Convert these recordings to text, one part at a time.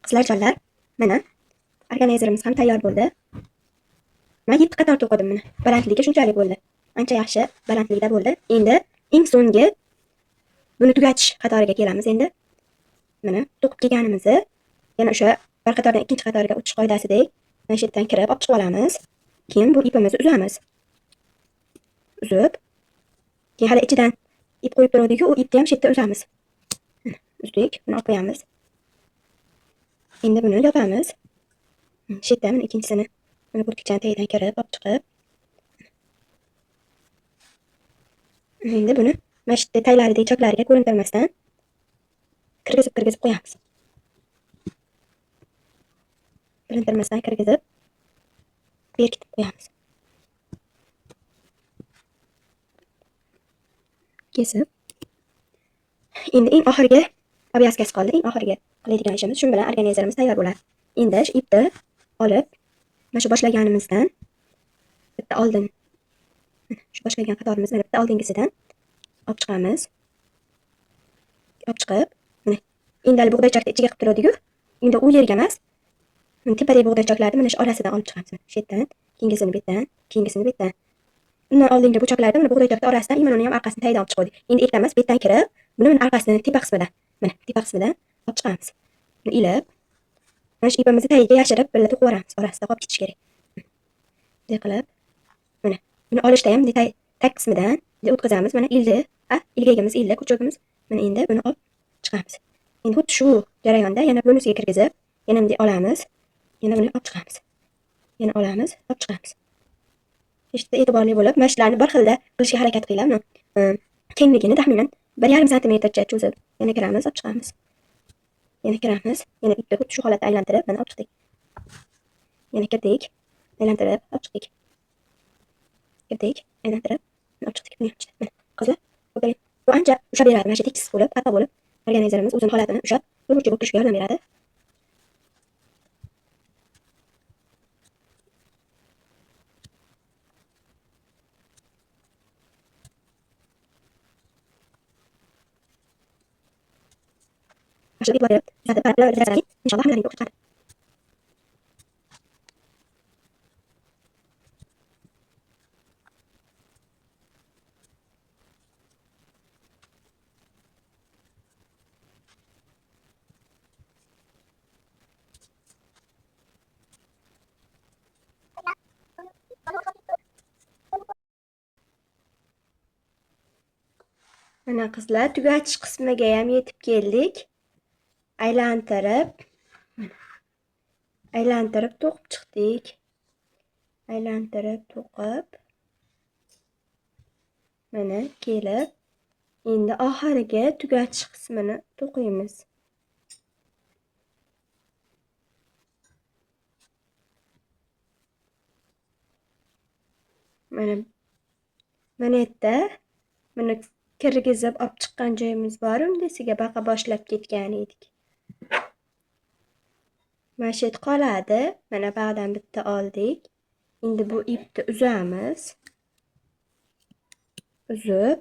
Qizlarjonlar, mana organizerimiz ham tayyor bo'ldi. Men 7 qator to'qidim buni. Balandligi shunchalik bo'ldi. Ancha yaxshi balandlikda bo'ldi. Endi eng so'nggi buni tugatish qatoriga kelamiz endi. Mana to'qib kelganimizni yana o'sha bir qatordan ikkinchi qatoriga o'tish qoidasidek mana shu yerdan kirib olib chiqib olamiz. Keyin bu ipimizni uzamiz. Uzib, keyin hali ichidan ip qo'yib turadiku, u ipni ham shu yerda uzamiz. Uzdik, buni olib qo'yamiz. Endi buni yopamiz. Shu yerdan ikkinchisini mana burtikchani tagidan kirib olib chiqib, endi buni mana shu taglaridagi choklariga ko'rintirmasdan kirgizib qo'yamiz. Ko'rintirmasdan kirgizib berkitib qo'yamiz. Kesib. Endi eng oxirgi obvязкasi qoldi. Eng oxirgi qiladigan ishimiz shu bilan organizerimiz tayyor bo'ladi. Endi shu ipni olib, mana shu boshlaganimizdan bitta oldin shu boshlagan qatorimizni bitta oldingisidan olib chiqamiz. Olib chiqib, mana endi bug'doychakni ichiga qilib turadiku. Endi u yerga emas. Mana tepadagi bug'doychaklarni mana shu orasidan olib chiqamiz. Shu yerdan, keyingisini bu yerdan, keyingisini bu yerdan. Undan oldingi bu choklarni mana bug'doychakni orasidan, mana uni ham orqasidan tagidan olib chiqdik. Endi ikkita emas, bu yerdan kirib, buni mana orqasidan tepa qismidan, mana tepa qismidan olib chiqamiz. Buni ilib, mana shu ipimizni tagiga yashirib, birga to'qib yuboramiz. Orasida qolib ketish kerak. Bunday qilib, mana buni olishda ham tag qismidan o'tkazamiz. Mana ildi, ilgagimiz ildi, kuchugimiz. Mana endi buni olib chiqamiz. Endi xuddi shu jarayonda yana bunisiga kirgizib, yana bunday olamiz. Yana buni olib chiqamiz. Yana olamiz, olib chiqamiz. Ishda e'tiborli bo'lib, mashlarni bir xilda qilishga harakat qilamiz. Kengligini taxminan 1,5 santimetrcha cho'zib, yana kiramiz, olib chiqamiz. Yana kiramiz, yana ipni xuddi shu holatda aylantirib, mana olib chiqdik. Yana kirdik, aylantirib, olib chiqdik. Kirdik, aylantirib, olib chiqdik. Mana qizlar, bu ancha ushlab beradi. Mana shu tekis bo'lib, qattiq bo'lib, organizerimiz o'zini holatini ushlab, turuvchi bo'lib turishga yordam beradi. Başladık bu arada. Zaten para ödeyeceğiz. İnşallah hamleleri yok çıkar. Mana qizlar, tugatish qismiga ham yetib keldik. Aylantirib to'qib chiqdik. Aylantirib to'qib. Mana kelib, endi oxiriga tugatish qismini to'qiymiz. Mana yerda buni kirgizib olib chiqqan joyimiz bor. Undasiga baqa boshlab ketgan edik. Mana shu yerda qoladi. Mana bag'dan bitta oldik. Endi bu ipni uzamiz. Uzib,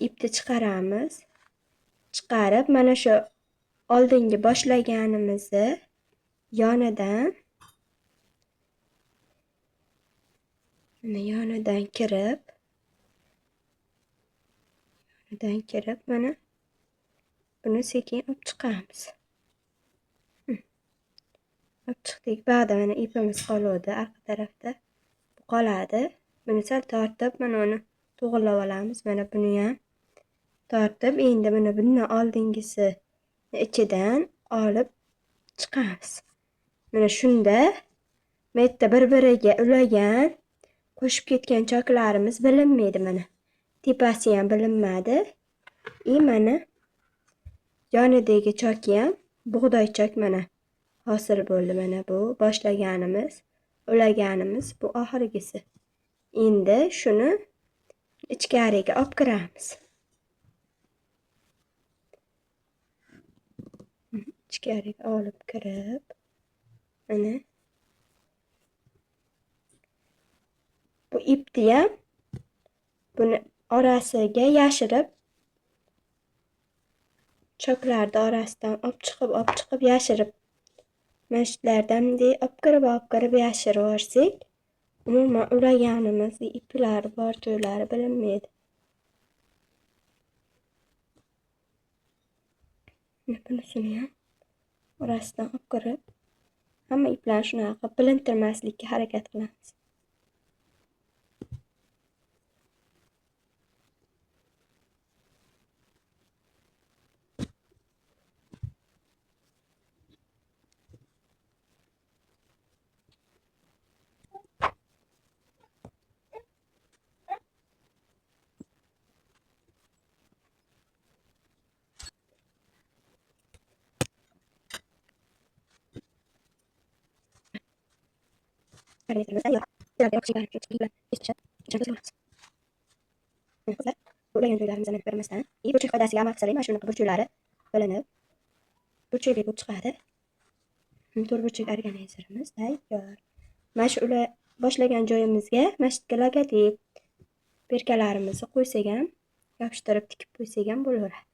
ipni chiqaramiz. Chiqarib, mana shu oldingi boshlaganimizni yonidan kirib, mana buni sekin olib chiqamiz. Olib chiqdik. Bag'da mana ipimiz qoladi orqa tarafda. Bu qoladi. Buni sal tortib, mana uni to'g'irlab olamiz. Mana buni ham tortib, endi mana bundan oldingisi ichidan olib chiqamiz. Mana shunda bu yerda bir-biriga ulagan, qo'shib ketgan choklarimiz bilinmaydi mana. Tepasi ham bilinmadi. Mana yonidagi choki ham bug'doy chok mana hosil bo'ldi. Mana bu boshlaganimiz, ulaganimiz, bu oxirgisi. Endi shuni ichkariga olib kiramiz. Ichkariga olib kirib, mana bu ipni ham buni orasiga yashirib choklarni orasidan olib chiqib yashirib, mashitlardan olib kirib yashirib yuborsak, umuman ulaganimiz iplari bor joylari bilinmaydi. Bunisini ham orasidan olib kirib, hamma iplarni shunaqa bilintirmaslikka harakat qilamiz. Organizerimiz tayyor. Sizlarga yoqishinglarni shu bilan eshitishib, ishonch olamiz. Qizlar, ulagan joylarimizni birmasdan burchak qoidasiga amal qilsak, mana shunaqa burchaklari bilinib, burchakli bo'lib chiqadi. To'rtburchak organizerimiz tayyor. Mana shu boshlagan joyimizga mana shu yerga logotip berkalarimizni qo'ysak ham, yopishtirib tikib qo'ysak ham bo'laveradi.